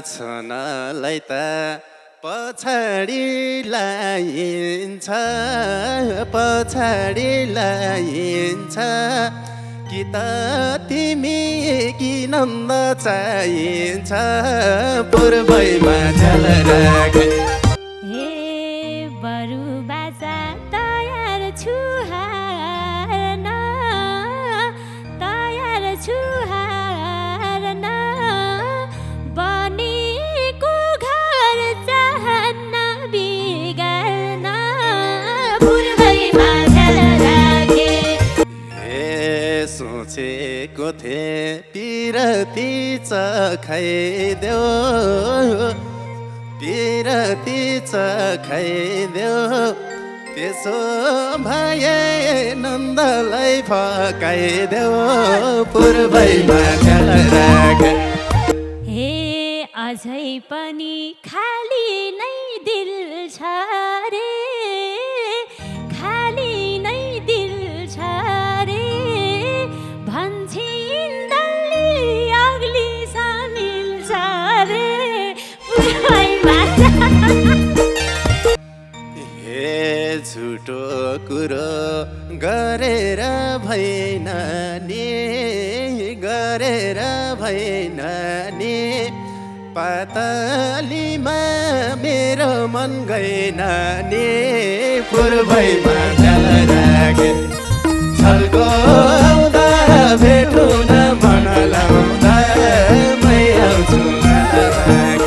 बाँच्नलाई त पछाडि लाइन्छ कि त तिमी किन चाहिन्छ पूर्वैमा झलराग हे बरु बाजा तयार छु हार्न बनेको घर चाहन्न बिगार्न पूर्वैमा झलरागे सोचेको थिएँ पिरती चखाइदेऊ त्यसो भए नन्दलाई फकाइदेऊ पूर्वैमा झलराग हे अझै पनि खाली नै दिल छ रे भन्छिन् दल्ली अग्ली सामिल छ रे पूर्वैमा हे झुटो कुरो गरेर भएन नि पातलीमा मेरो मन गएन नि पूर्वैमा झलराग छलको आउँदा भेट हुन मन लाउँदा मै आउँछु झलराग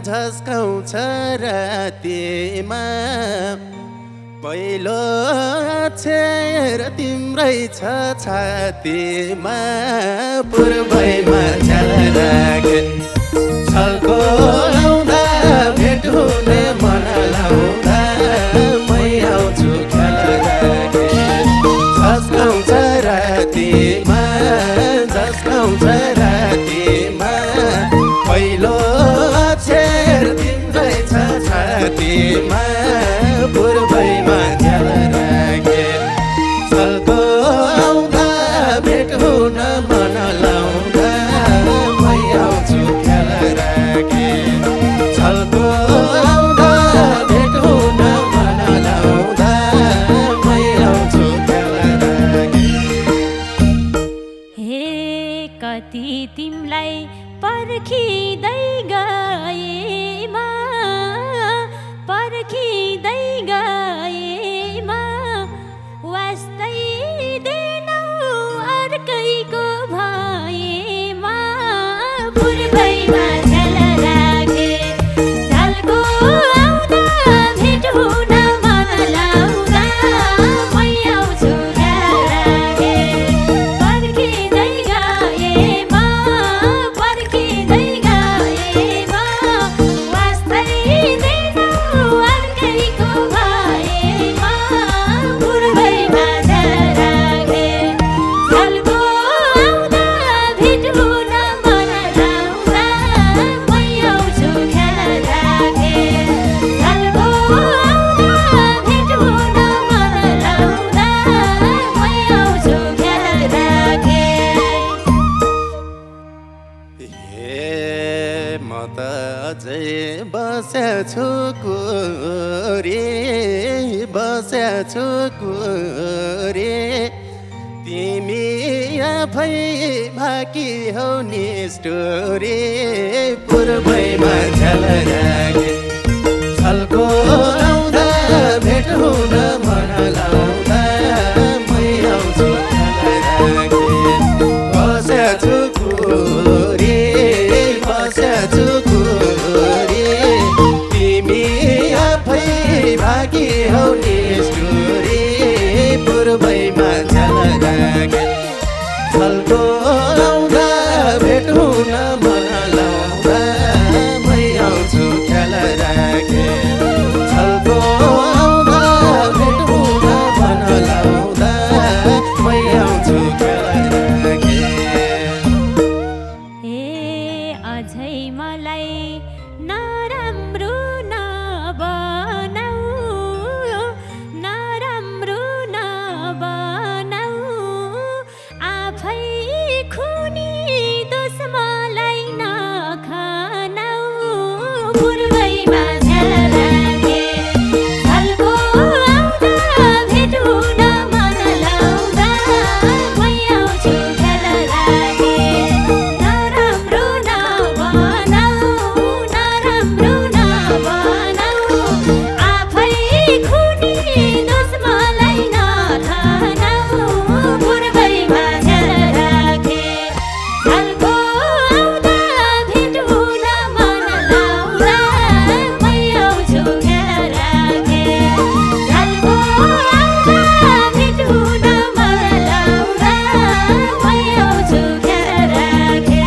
झस्काउँछ रातिमा पहिलो अक्षर तिम्रै छ छातीमा पूर्वैमा झलराग छलको आउँदा भेट हुन मन लाउँदा मै आउँछु झलराग झस्काउँछ रातिमा पहिलो अक्षर तिम्रै छ छातीमा पूर्वैमा झलराग छलको आउँदा भेट हुन मन लाउँदा मै आउँछु झलराग छलको आउँदा भेट हुन मन लाउँदा मै आउँछु झलराग हे कति तिमलाई पर्खिँदै गएमा वास्तै दिनौ अर्कैको भएमा पूर्वैमा झलरागे झल्को आउँदा भेट हुन मन लाउँदा मै आउँछु झलरागे पर्खिँदै गएमा वास्तै दिनौ अर्कैको भएमा पूर्वैमा झलरागे झल्को आउँदा भेट हुन मन लाउँदा मै आउँछु झलरागे झल्को आउँदा भेट हुन मन लाउँदा मै आउँछु झलरागे हे म त अझै बस्याछु कुरे तिमी आफै बाँकी हौ निष्ठुरी पूर्वैमा झलराग छलको छलको आउँदा भेट हुन मन लाउँदा मै आउँछु ख्याल राखे छलको आउँदा भेट हुन मन लाउँदा मै आउँछु ख्याल राखे अझै मलाई नराम्रो नबनाऊ नराम्रो नबनाऊ आफै खुनी दोष मलाई नखानाऊ पूर्वैमा ध्यान राखे छलको आउँदा भेट हुन मन लाउँदा मै आउँछु ख्याल राखे नराम्रो नबनाऊ नराम्रो नबनाऊ आफै खुनी दोष मलाई नखानाऊ पूर्वैमा ध्यान राखे छलको आउँदा भेट हुन मन लाउँदा मै आउँछु ख्याल राखे छलको आउँदा भेट हुन मन लाउँदा मै आउँछु ख्याल राखे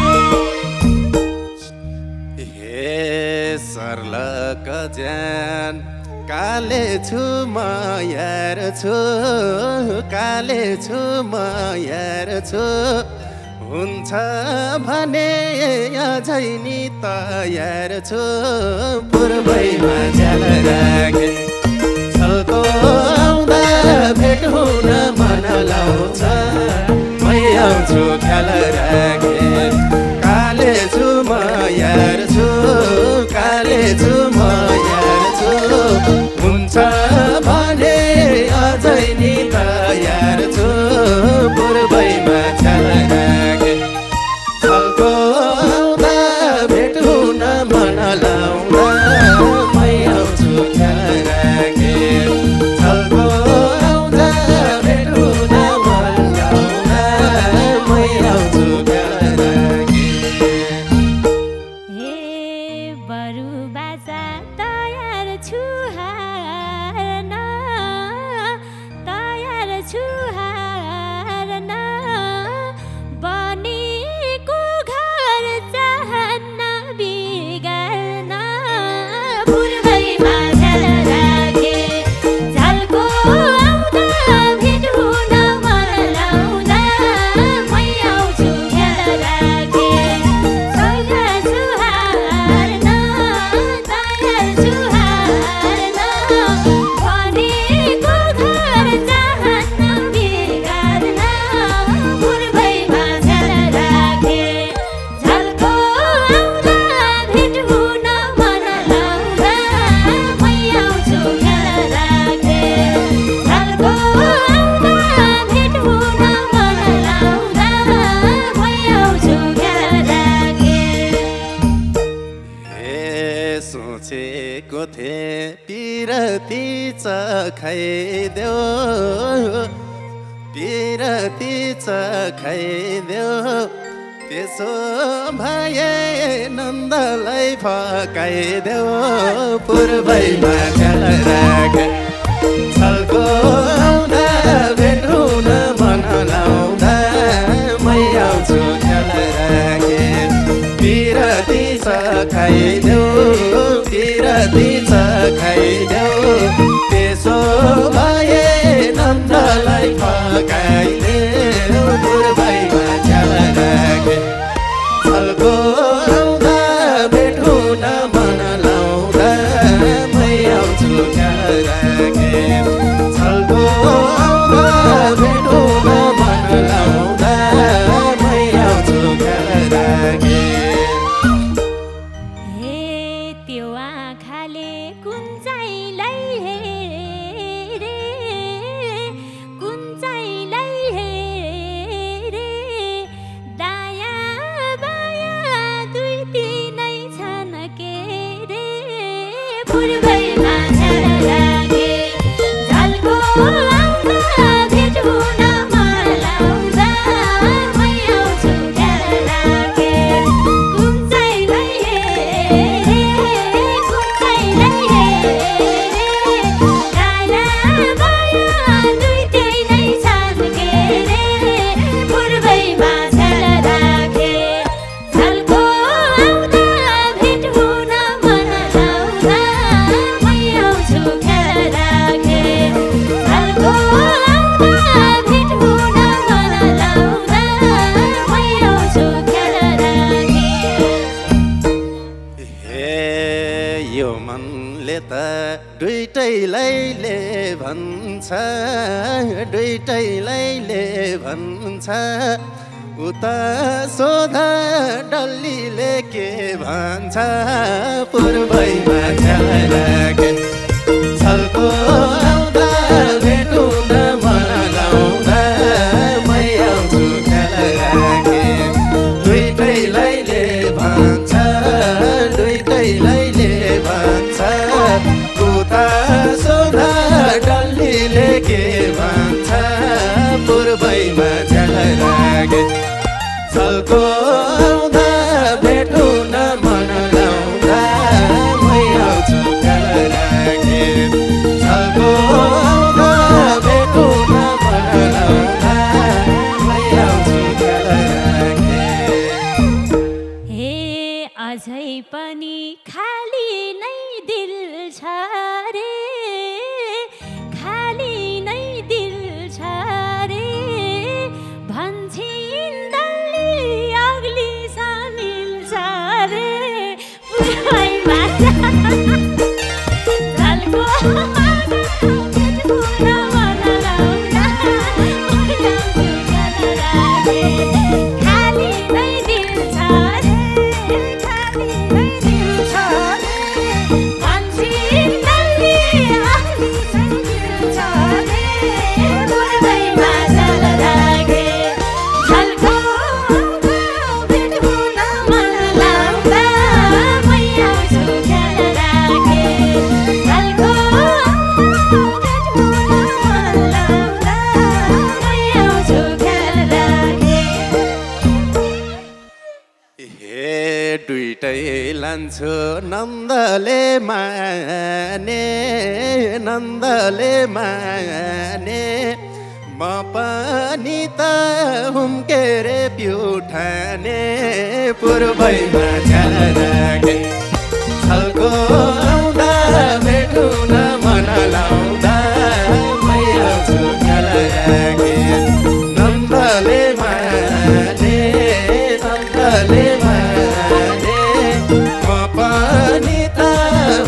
हे सर्लक ज्यान काले छु म यार छु काले छु म यार छु हुन्छ भने अझै नि तयार छु पूर्वैमा ध्यान राखे छलको आउँदा भेट हुन मन लाउँछ मै आउँछु ख्याल राखे काले छु म यार छु काले छु म यार छु हुन्छ भने अझै नि तयार छु पूर्वैमा ख्याल राखे छलको आउँदा भेट हुन मन लाउँदा मै आउँछु ख्याल राखे छलको आउँदा भेट हुन मन लाउँदा मै आउँछु ख्याल राखे बरु बाजा तयार छु हार्न तयार छु हार्न बनेको घर चाहन्न बिगार्न पूर्वैमा ध्यान राखे झल्को आउँदा भेट हुन मन लाउँदा मै आउँछु ख्याल राखे तयार छु हार्न तयार छु हार्न बनेको घर चाहन्न बिगार्न पूर्वैमा ध्यान राखे झल्को आउँदा भेट हुन मन लाउँदा मै आउँछु ख्याल राखे झल्को आउँदा भेट हुन मन लाउँदा मै आउँछु ख्याल राखे हे सोचेको थिएँ पिरती चखाइदेऊ पिरती चखाइदेऊ त्यसो भए नन्दलाई फकाइदेऊ पूर्वैमा ख्याल राखे छलको आउँदा भेट हुन मन लाउँदा मै आउँछु ख्याल राखे पिरती चखाइदेऊ पिरती चखाइदेऊ त्यसो भए नन्दलाई फकाइदेऊ पूर्वैमा ख्याल राखे छलको आउँदा भेट हुन मन लाउँदा मै आउँछु ख्याल राखे छलको आउँदा भेट हुन मन लाउँदा मै आउँछु ख्याल राखे त्यो आँखाले कुन चाहिँलाई हेरे कुन चाहिँलाई हेरे दाया बाया दुई तिनै छन् के रे पूर्वैमा ध्यान राखे झल्को आउँदा भेट हुन मन लाउँदा मै आउँछु ख्याल राखे कुन चाहिँलाई हेरे कुन चाहिँलाई हेरे मनले त दुईटैले भन्छ दुईटैले भन्छ उता सोधा डल्लीले के भन्छ पूर्वैमा झलके छलको आउँदा भेटुन मन लाउँदा मै आउँछु झलके दुईटैले भन्छ दुईटैले भन्छ उता सोधा डल्लीले के भन्छ पूर्वैमा झलके छलको आउँदा भेटुन मन लाउँदा मै आउँछु झलके छलको आउँदा भेटुन मन लाउँदा मै आउँछु झलके हे अझै पनि खाली नै दिल छ रे खाली नै दिल छ रे भन्छिन् डल्ली अग्ली सामिल छ रे पूर्वैमा झलको भेटुन मन लाउँदा मै आउँछु झलके खाली नै दिल छ रे खाली नै दिल छ रे भन्छिन् डल्ली अग्ली सामिल छ रे पूर्वैमा झलके झलको भेटुन मन लाउँदा मै आउँछु झलके झलको भेटुन मन लाउँदा मै आउँछु झलके हे दुईटै लान्छु नन्दले माने नन्दले माने म पनि त हुम्के रे प्युठाने पूर्वैमा झलके छलको आउँदा भेटुन मन लाउँदा मै आउँछु झलके नन्दले माने नन्दले माने म पनि त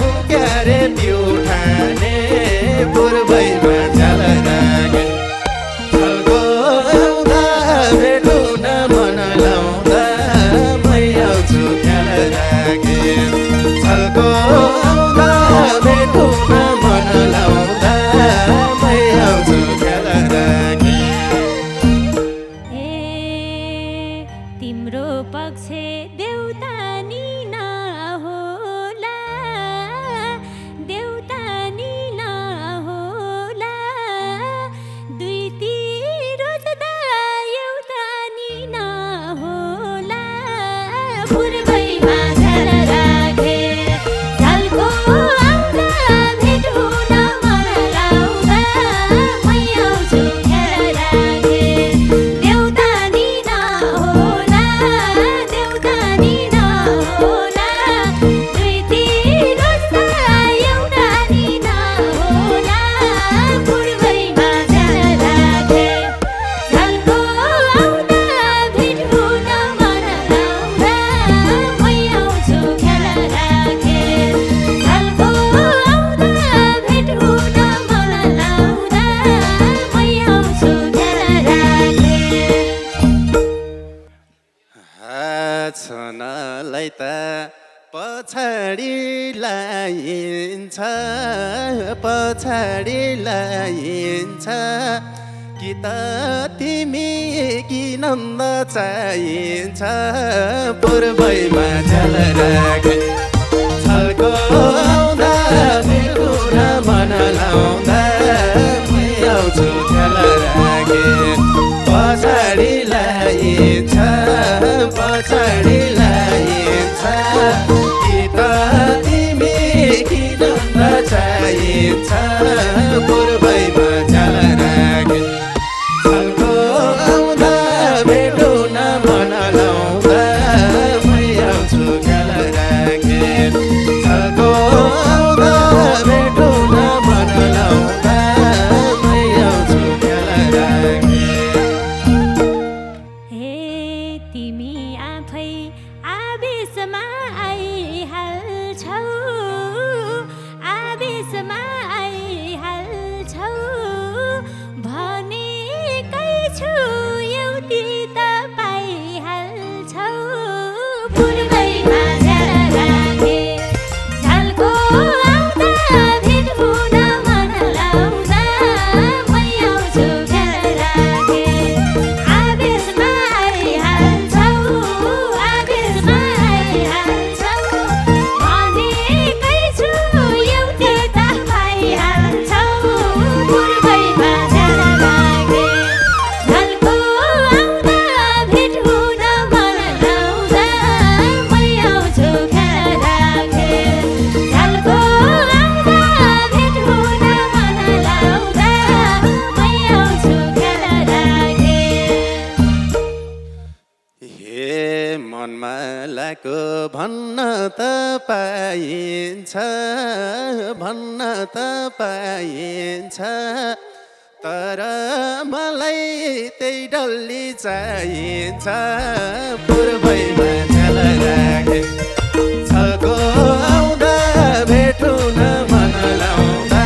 हुम्के रे प्युठाने पूर्वैमा झलके छलको आउँदा भेटुन मन लाउँदा मै आउँछु झलके छलको आउँदा भेटुन मन लाउँदा मै आउँछु झलके ए तिम्रो पक्ष देउता नि नहोला देउता नि नहोला दुईतिर रोज्दा एउटा नि नहोला पूर्वैमा झलके झलको आउँदा भेटुन मन लाउँदा मै आउँछु झलके देउता नि नहोला देउता नि नहोला दुईतिर रोज्दा एउटा नि नहोला पूर्वैमा झलके झलको आउँदा भेटुन मन लाउँदा मै आउँछु झलके झलको आउँदा भेटुन मन लाउँदा मै आउँछु झलके छनलाई त पछाडि लाइन्छ पछाडि लाइन्छ कि त तिमी कि नन्द चाहिन्छ पूर्वैमा झलके छलको आउँदा भेटुन मन लाउँदा मै आउँछु झलके पछाडि लाइन्छ पछाडि लाइन्छ कि त तिमी कि नन्द चाहिन्छ पूर्वैमा झलके छलको आउँदा भेटुन मन लाउँदा मै आउँछु झलके छलको आउँदा भेटुन मन लाउँदा मै आउँछु झलके हे तिमी आफै आवेशमा आइहाल्छौ त पाइन्छ भन्न त पाइन्छ तर मलाई त्यही डल्ली चाहिन्छ पूर्वैमा झ्याल राखे छल्को आउँदा भेटु न मन लाउँदा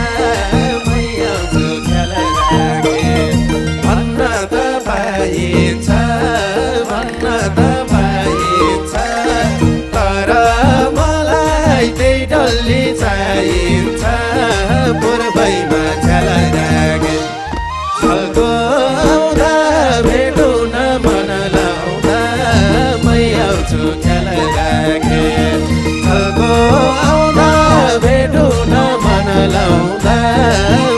मै आउँछु झ्याल राखे भन्न त पाइन्छ भन्न त पाइन्छ तर मलाई त्यही डल्ली चाहिन्छ पूर्वैमा झ्याल राखे छल्को आउँदा भेटु न मन लाउँदा मै आउँछु झ्याल राखे छल्को आउँदा भेटु न मन लाउँदा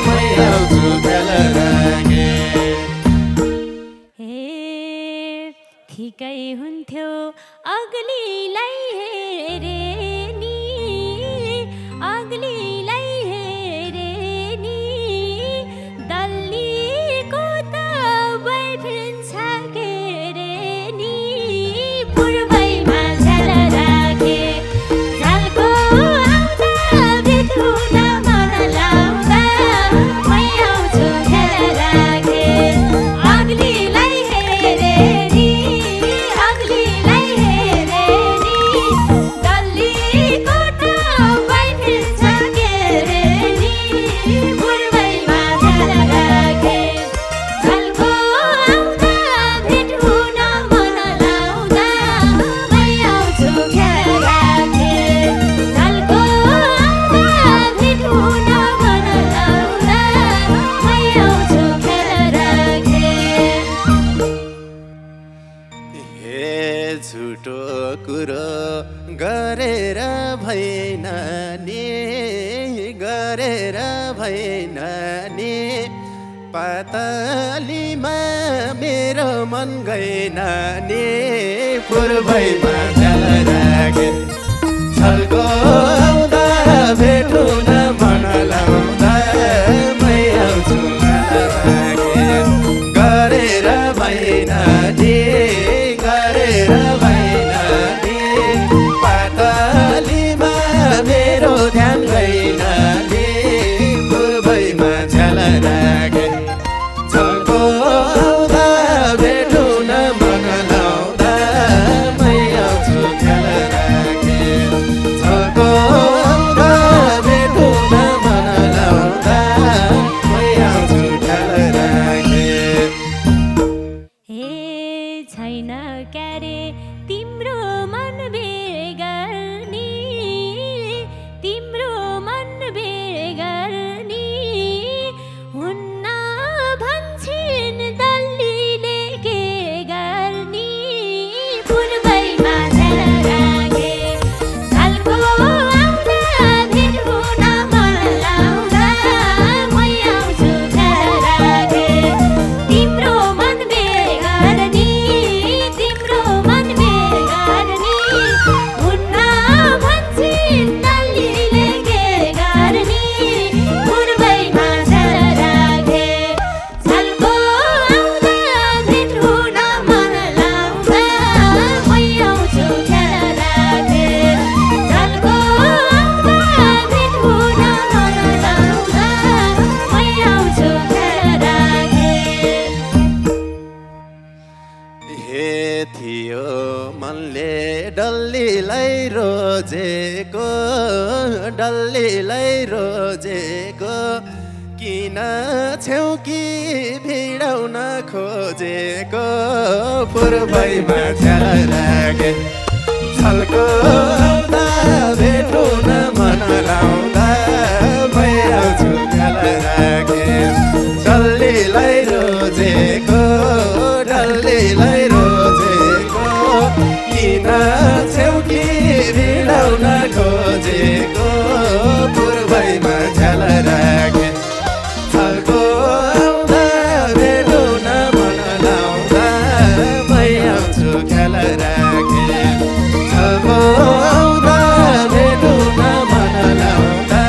मै आउँछु झ्याल राखे ठिकै हुन्थ्यो अग्लीलाई हेरे नि अग्लीलाई हेरे नि दल्लीको त बैठिन्छ के रे नि पूर्वैमा झ्याल राखे झ्यालको आउँदा भेटु न मन लाउँदा मै आउँछु झ्याल राखे अग्लीलाई हेरे नि अग्लीलाई हेरे नि दल्लीको त बैठिन्छ के रे नि पूर्वैमा झ्याल राखे झ्यालको आउँदा भेटु न मन लाउँदा मै आउँछु झ्याल राखे झ्यालको आउँदा भेटु न मन लाउँदा मै आउँछु झ्याल राखे हे झुटो कुरो गरेर भएन नि गरेर भएन नि पातलीमा मेरो मन गएन नि पूर्वैमा झ्याल राखे छल्को आउँदा भेटु न मन लाउँदा मै आउँछु झ्याल राखे गरेर भएन नि गरेर भएन नि पातलीमा मेरो ध्यान गएन नि पूर्वैमा झ्याल राखे छल्को आउँदा भेटु न मन लाउँदा मै आउँछु झ्याल राखे छल्को आउँदा भेटु न मन लाउँदा मै आउँछु झ्याल राखे छैन क्यारे तिम्रो मन बेगर्नी तिम्रो मन बेगर्नी हुन्न भन्छन् दल्लीले के गर्ने पूर्वैमा झ्याल राखे झ्यालको आउँदा भेटु न मन लाउँदा मै आउँछु झ्याल राखे तिम्रो मन बेगर्नी तिम्रो मन बेगर्नी हुन्न भन्छन् दल्लीले के गर्ने पूर्वैमा झ्याल राखे झ्यालको आउँदा भेटु न मन लाउँदा मै आउँछु झ्याल राखे झ्यालको आउँदा भेटु न मन लाउँदा मै आउँछु झ्याल राखे हे थियो मनले डल्लीलाई रोजेको डल्लीलाई रोजेको किन छेउ कि भिडाउन खोजेको पूर्वैमा झ्याल राखे छल्को आउँदा भेटु न मन लाउँदा मै आउँछु झ्याल राखे डल्लीलाई रोजेको डल्लीलाई रोजेको किन छेउ कि भिडाउन खोजेको पूर्वैमा झ्याल राखे छल्को आउँदा भेटु न मन लाउँदा मै आउँछु झ्याल राखे छल्को आउँदा भेटु न मन लाउँदा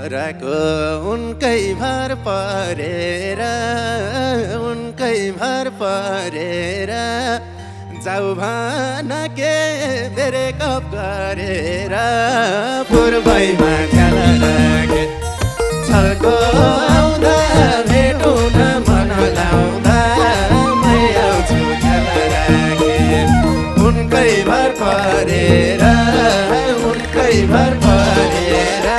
छोराको उनकै भर परेर उनकै भर परेर जाऊ भन के मेरे कप गरेर पूर्वैमा ख्याल राखे छलको आउँदा भेटुन मन लाउँदा मै आउँछु ख्याल राखे उनकै भर परेर उनकै भर परेर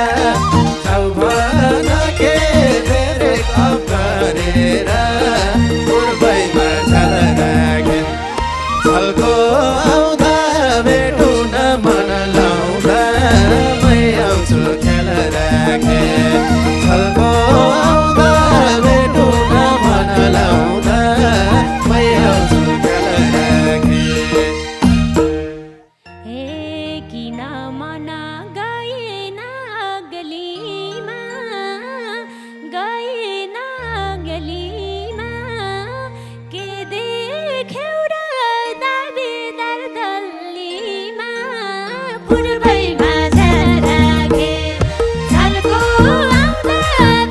जाऊ भन के मेरे कप गरेर पूर्वैमा ख्याल राखे छलको आउँदा भेटुन मन लाउँदा मै आउँछु ख्याल राखे छलको आउँदा भेटुन मन लाउँदा मै आउँछु ख्याल राखे हे किन मन गएन गलीमा गएन गलीमा के देख्यौ र दाबेदार दल्लीमा पूर्वैमा ख्याल राखे छलको आउँदा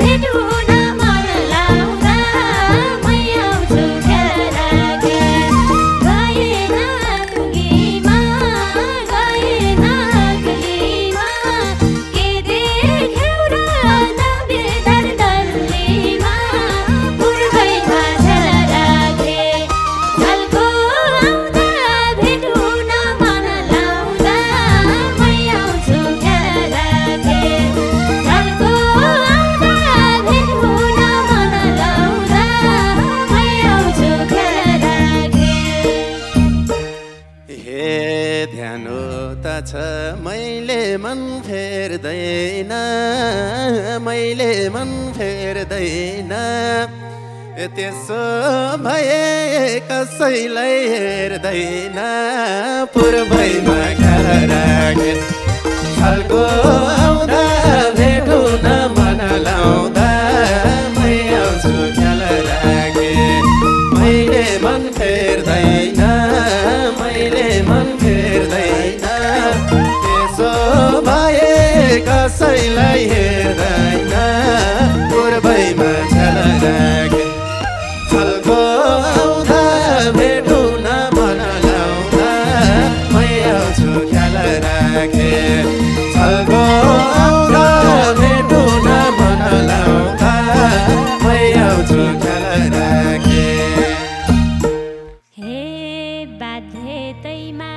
भेटुन मन लाउँदा मै आउँछु ख्याल राखे गएन गलीमा गएन गलीमा के देख्यौ र दाबेदार दल्लीमा पूर्वैमा ख्याल राखे छलको आउँदा भेटुन मन लाउँदा मै आउँछु ख्याल राखे छलको आउँदा भेटुन मन लाउँदा मै आउँछु ख्याल राखे हे ध्यान त छ मैले मन फेर्दैन मैले मन फेर्दैन त्यसो भए कसैलाई हेर्दैन पूर्वैमा ख्याल राखे छलको आउँदा भेटुन मन लाउँदा मै आउँछु ख्याल राखे मैले मन फेर्दैन मैले मन फेर्दैन त्यसो भए कसैलाई हेर्दैन पूर्वैमा ख्याल राखे छलको आउँदा भेटुन मन लाउँदा मै आउँछु ख्याल राखे छलको आउँदा भेटुन मन लाउँदा मै आउँछु ख्याल राखे हे बाध्यतैमा